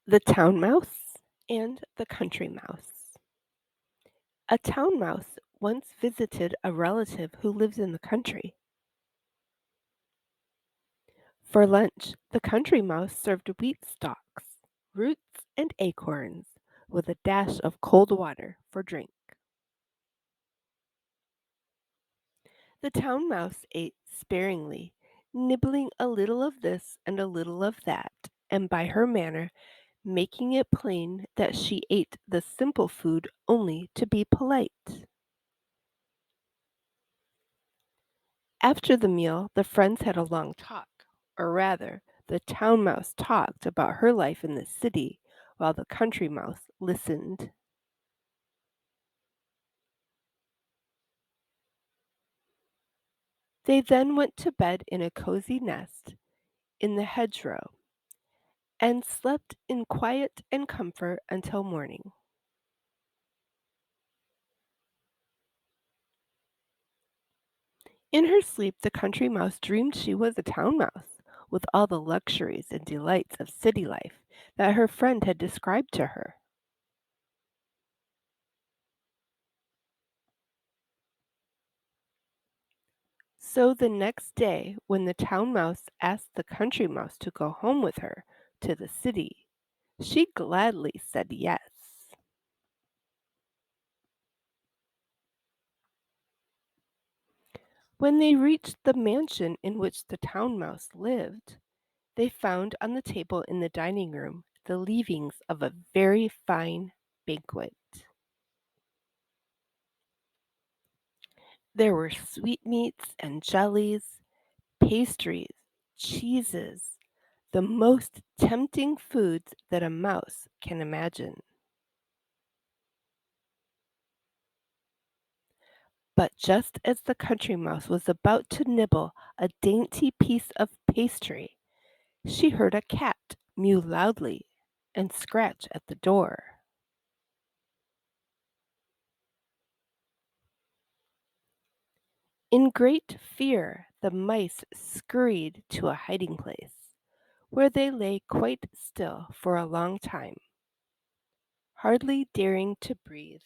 The town mouse and the country mouse. A town mouse once visited a relative who lives in the country. For lunch, the country mouse served wheat stalks, roots, and acorns, with a dash of cold water for drink. The town mouse ate sparingly, nibbling a little of this and a little of that, and by her manner making it plain that she ate the simple food only to be polite. After the meal, the friends had a long talk, or rather, the town mouse talked about her life in the city while the country mouse listened. They then went to bed in a cozy nest in the hedgerow and slept in quiet and comfort until morning. In her sleep, the country mouse dreamed she was a town mouse, with all the luxuries and delights of city life that her friend had described to her. So the next day, when the town mouse asked the country mouse to go home with her to the city, she gladly said yes. When they reached the mansion in which the town mouse lived, they found on the table in the dining room the leavings of a very fine banquet. There were sweetmeats and jellies, pastries, cheeses, the most tempting foods that a mouse can imagine. But just as the country mouse was about to nibble a dainty piece of pastry, she heard a cat mew loudly and scratch at the door. In great fear, the mice scurried to a hiding place, where they lay quite still for a long time, hardly daring to breathe.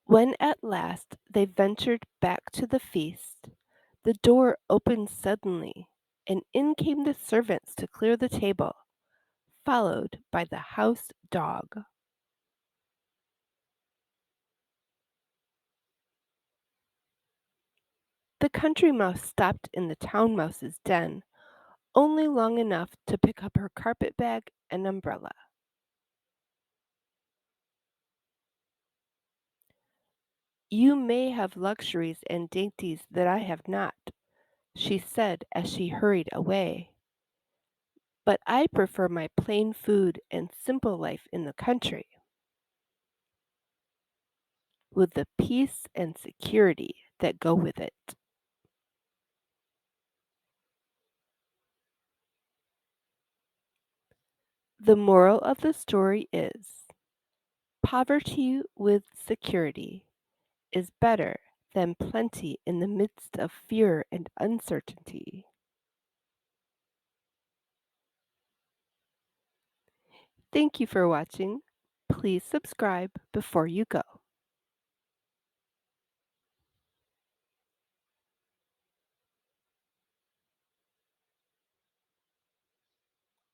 When at last they ventured back to the feast, the door opened suddenly, and in came the servants to clear the table, followed by the house dog. The country mouse stopped in the town mouse's den only long enough to pick up her carpet bag and umbrella. You may have luxuries and dainties that I have not, she said as she hurried away, but I prefer my plain food and simple life in the country, with the peace and security that go with it. The moral of the story is poverty with security is better than plenty in the midst of fear and uncertainty. Thank you for watching. Please subscribe before you go.